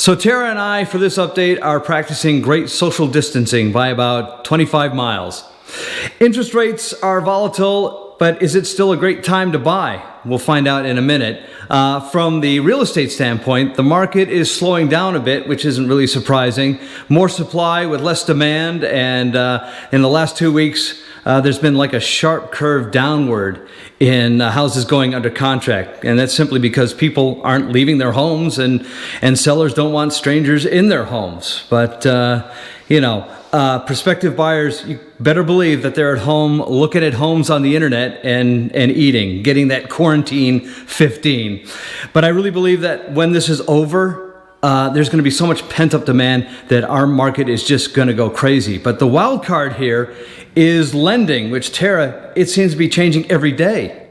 So Tara and I, for this update, are practicing great social distancing by about 25 miles. Interest rates are volatile, but is it still a great time to buy? We'll find out in a minute. From the real estate standpoint, the market is slowing down a bit, which isn't really surprising. More supply with less demand, and in the last 2 weeks, there's been like a sharp curve downward in houses going under contract. And that's simply because people aren't leaving their homes and sellers don't want strangers in their homes. But, prospective buyers, you better believe that they're at home looking at homes on the internet and eating, getting that quarantine 15. But I really believe that when this is over, there's going to be so much pent-up demand that our market is just going to go crazy. But the wild card here is lending, which, Tara, it seems to be changing every day.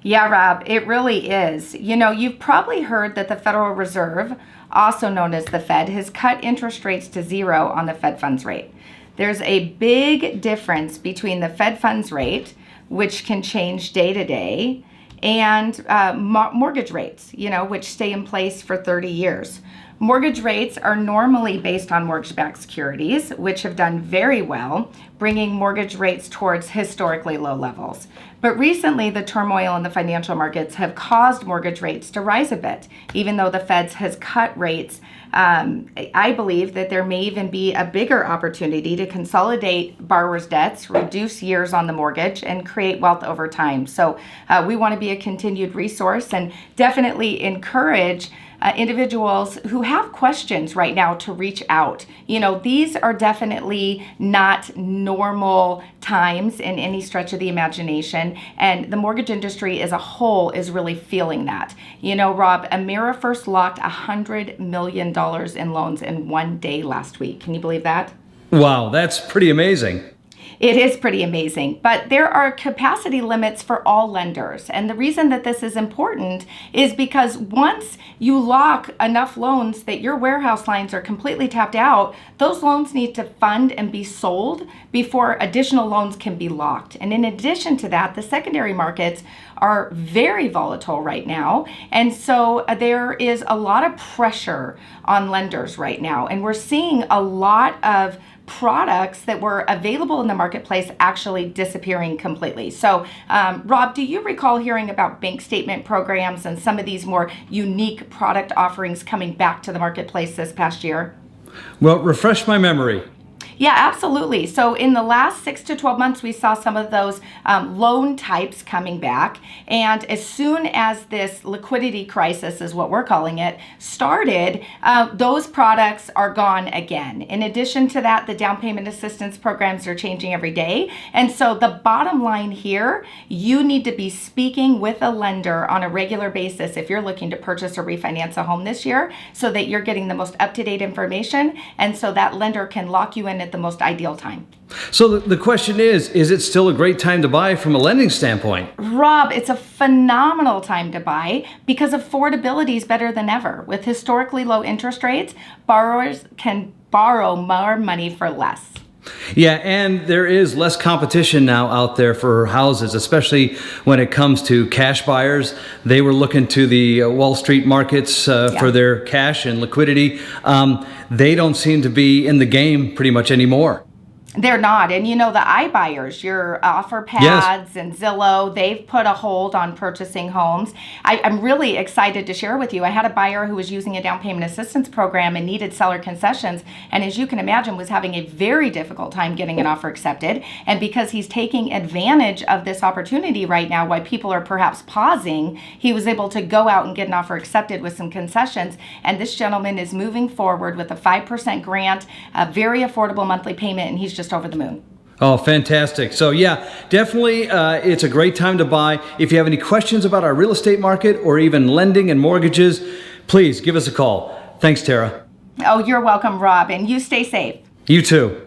Yeah, Rob, it really is. You've probably heard that the Federal Reserve, also known as the Fed, has cut interest rates to zero on the Fed funds rate. There's a big difference between the Fed funds rate, which can change day to day, and mortgage rates, which stay in place for 30 years. Mortgage rates are normally based on mortgage-backed securities, which have done very well, bringing mortgage rates towards historically low levels. But recently, the turmoil in the financial markets have caused mortgage rates to rise a bit, even though the Fed has cut rates. I believe that there may even be a bigger opportunity to consolidate borrowers' debts, reduce years on the mortgage, and create wealth over time. So we want to be a continued resource and definitely encourage individuals who have questions right now to reach out. These are definitely not normal times in any stretch of the imagination, and the mortgage industry as a whole is really feeling that. Rob, AmeriFirst locked $100 million in loans in one day last week. Can you believe that? Wow, that's pretty amazing. It is pretty amazing, but there are capacity limits for all lenders. And the reason that this is important is because once you lock enough loans that your warehouse lines are completely tapped out, those loans need to fund and be sold before additional loans can be locked. And in addition to that, the secondary markets are very volatile right now. And so there is a lot of pressure on lenders right now. And we're seeing a lot of products that were available in the marketplace actually disappearing completely. So, Rob, do you recall hearing about bank statement programs and some of these more unique product offerings coming back to the marketplace this past year? Well, refresh my memory. Yeah, absolutely. So in the last 6 to 12 months, we saw some of those loan types coming back. And as soon as this liquidity crisis, is what we're calling it, started, those products are gone again. In addition to that, the down payment assistance programs are changing every day. And so the bottom line here, you need to be speaking with a lender on a regular basis if you're looking to purchase or refinance a home this year, so that you're getting the most up-to-date information, and so that lender can lock you in at the most ideal time. So the question is it still a great time to buy from a lending standpoint? Rob, it's a phenomenal time to buy because affordability is better than ever. With historically low interest rates, borrowers can borrow more money for less. Yeah, and there is less competition now out there for houses, especially when it comes to cash buyers. They were looking to the Wall Street markets for their cash and liquidity. They don't seem to be in the game pretty much anymore. They're not. And the iBuyers, your OfferPads and Zillow, they've put a hold on purchasing homes. I'm really excited to share with you. I had a buyer who was using a down payment assistance program and needed seller concessions. And as you can imagine, was having a very difficult time getting an offer accepted. And because he's taking advantage of this opportunity right now, while people are perhaps pausing, he was able to go out and get an offer accepted with some concessions. And this gentleman is moving forward with a 5% grant, a very affordable monthly payment, and he's just over the moon. Oh, fantastic. So yeah, definitely it's a great time to buy. If you have any questions about our real estate market or even lending and mortgages, please give us a call. Thanks, Tara. Oh, you're welcome, Rob, and you stay safe. You too.